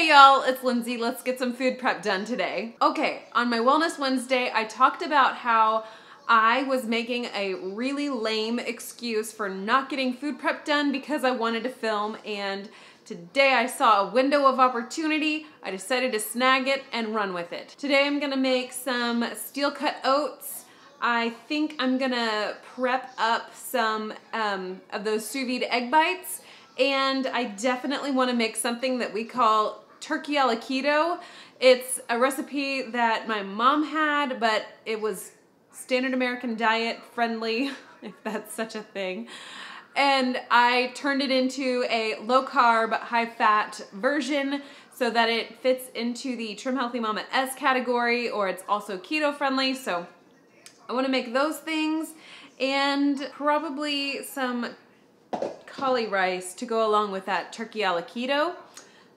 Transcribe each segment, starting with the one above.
Hey y'all, it's Lindsey. Let's get some food prep done today. Okay, on my Wellness Wednesday, I talked about how I was making a really lame excuse for not getting food prep done because I wanted to film, and today I saw a window of opportunity. I decided to snag it and run with it. Today I'm gonna make some steel cut oats. I think I'm gonna prep up some of those sous vide egg bites, and I definitely wanna make something that we call turkey a la keto. It's a recipe that my mom had, but it was standard American diet friendly, if that's such a thing. And I turned it into a low carb, high fat version so that it fits into the Trim Healthy Mama S category, or it's also keto friendly. So I want to make those things and probably some caulirice to go along with that turkey a la keto.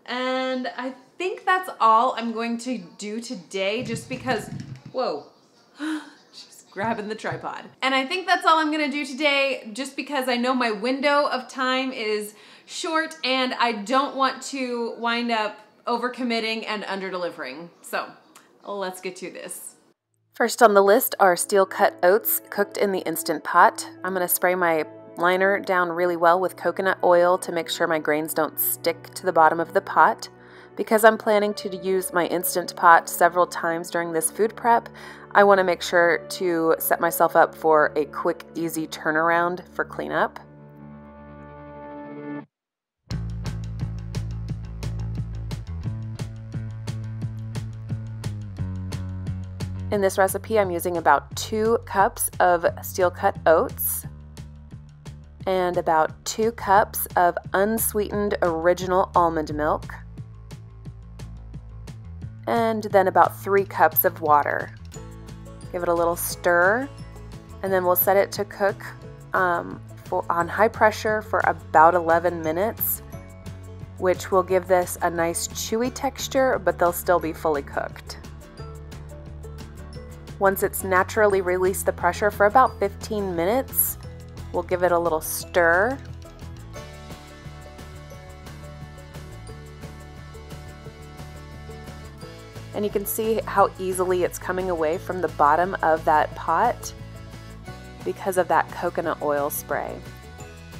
And I think that's all I'm going to do today, just because, whoa, she's grabbing the tripod. And I think that's all I'm gonna do today, just because I know my window of time is short and I don't want to wind up overcommitting and under-delivering. So let's get to this. First on the list are steel cut oats cooked in the Instant Pot. I'm gonna spray my liner down really well with coconut oil to make sure my grains don't stick to the bottom of the pot. Because I'm planning to use my Instant Pot several times during this food prep, I want to make sure to set myself up for a quick, easy turnaround for cleanup. In this recipe, I'm using about 2 cups of steel cut oats and about 2 cups of unsweetened original almond milk, and then about 3 cups of water. Give it a little stir, and then we'll set it to cook on high pressure for about 11 minutes, which will give this a nice chewy texture, but they'll still be fully cooked. Once it's naturally released the pressure for about 15 minutes, we'll give it a little stir. And you can see how easily it's coming away from the bottom of that pot because of that coconut oil spray.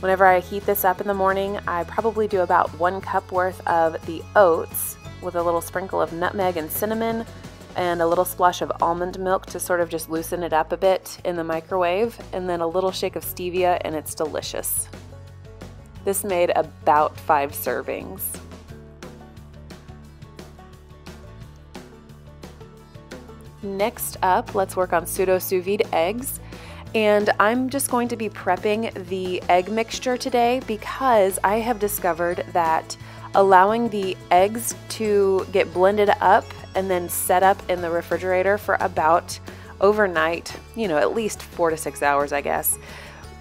Whenever I heat this up in the morning, I probably do about 1 cup worth of the oats with a little sprinkle of nutmeg and cinnamon and a little splash of almond milk to sort of just loosen it up a bit in the microwave, and then a little shake of stevia, and it's delicious. This made about 5 servings. Next up, let's work on pseudo sous vide eggs. And I'm just going to be prepping the egg mixture today because I have discovered that allowing the eggs to get blended up and then set up in the refrigerator for about overnight, at least 4 to 6 hours, I guess,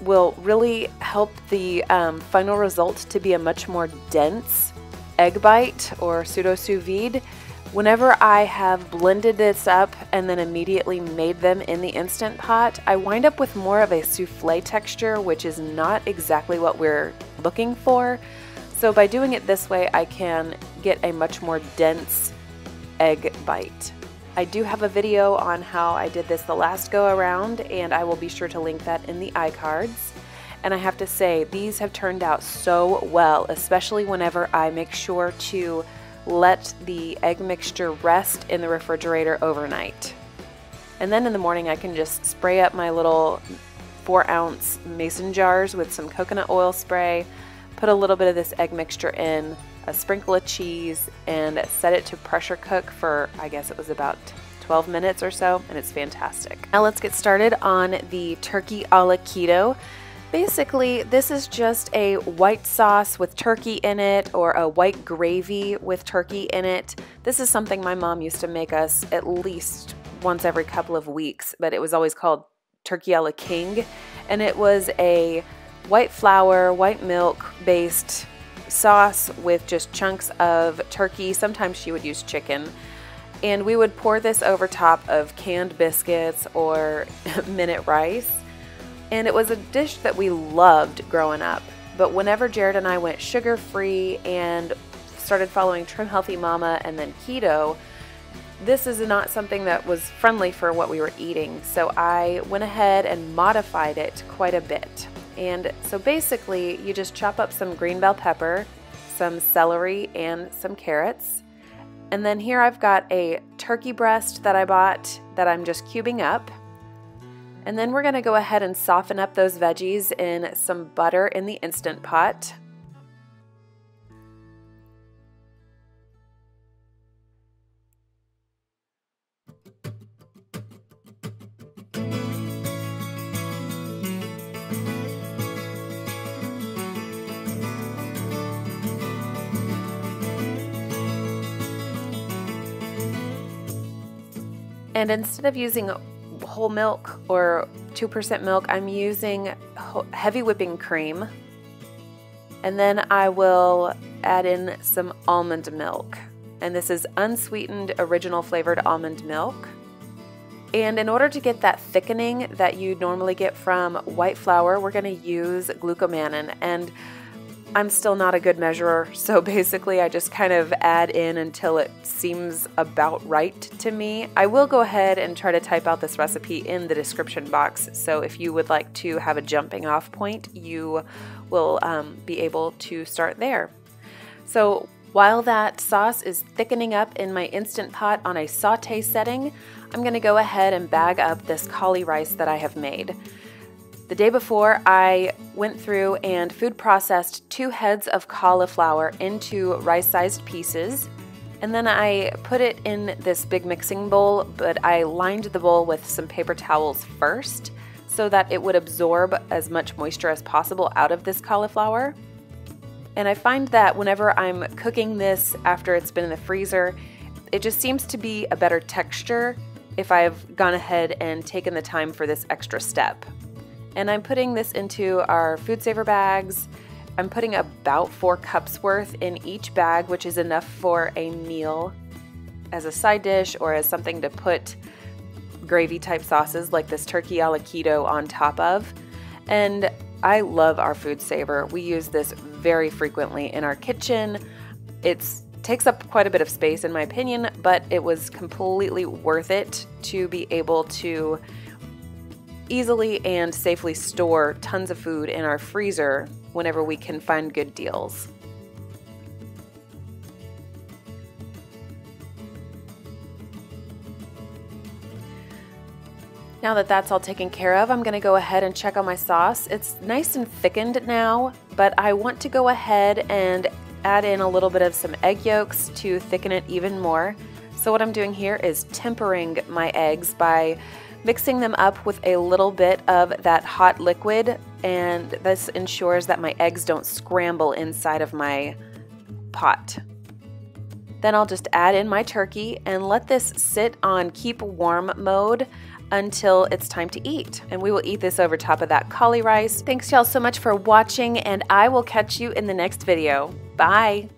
will really help the final result to be a much more dense egg bite or pseudo sous vide. Whenever I have blended this up and then immediately made them in the Instant Pot, I wind up with more of a souffle texture, which is not exactly what we're looking for. So by doing it this way, I can get a much more dense egg bite. I do have a video on how I did this the last go around, and I will be sure to link that in the iCards. And I have to say, these have turned out so well, especially whenever I make sure to let the egg mixture rest in the refrigerator overnight. And then in the morning I can just spray up my little 4-ounce mason jars with some coconut oil spray, put a little bit of this egg mixture in, a sprinkle of cheese, and set it to pressure cook for, I guess it was about 12 minutes or so, and it's fantastic. Now let's get started on the turkey a la keto. Basically, this is just a white sauce with turkey in it, or a white gravy with turkey in it. This is something my mom used to make us at least once every couple of weeks, but it was always called turkey a la king, and it was a white flour, white milk based sauce with just chunks of turkey. Sometimes she would use chicken, and we would pour this over top of canned biscuits or minute rice. And it was a dish that we loved growing up. But whenever Jared and I went sugar-free and started following Trim Healthy Mama and then Keto, this is not something that was friendly for what we were eating. So I went ahead and modified it quite a bit. And so basically you just chop up some green bell pepper, some celery, and some carrots. And then here I've got a turkey breast that I bought that I'm just cubing up. And then we're gonna go ahead and soften up those veggies in some butter in the Instant Pot. And instead of using whole milk or 2% milk, I'm using heavy whipping cream. And then I will add in some almond milk. And this is unsweetened, original flavored almond milk. And in order to get that thickening that you normally get from white flour, we're going to use gluccomannan. And I'm still not a good measurer, so basically I just kind of add in until it seems about right to me. I will go ahead and try to type out this recipe in the description box, so if you would like to have a jumping off point, you will be able to start there. So while that sauce is thickening up in my Instant Pot on a saute setting, I'm going to go ahead and bag up this caulirice that I have made. The day before, I went through and food processed 2 heads of cauliflower into rice-sized pieces, and then I put it in this big mixing bowl, but I lined the bowl with some paper towels first so that it would absorb as much moisture as possible out of this cauliflower. And I find that whenever I'm cooking this after it's been in the freezer, it just seems to be a better texture if I've gone ahead and taken the time for this extra step. And I'm putting this into our food saver bags. I'm putting about 4 cups worth in each bag, which is enough for a meal as a side dish or as something to put gravy type sauces like this turkey a la keto on top of. And I love our food saver. We use this very frequently in our kitchen. It takes up quite a bit of space in my opinion, but it was completely worth it to be able to easily and safely store tons of food in our freezer whenever we can find good deals. Now that that's all taken care of, I'm going to go ahead and check on my sauce. It's nice and thickened now, but I want to go ahead and add in a little bit of some egg yolks to thicken it even more. So what I'm doing here is tempering my eggs by mixing them up with a little bit of that hot liquid, and this ensures that my eggs don't scramble inside of my pot. Then I'll just add in my turkey and let this sit on keep warm mode until it's time to eat. And we will eat this over top of that caulirice. Thanks y'all so much for watching, and I will catch you in the next video. Bye!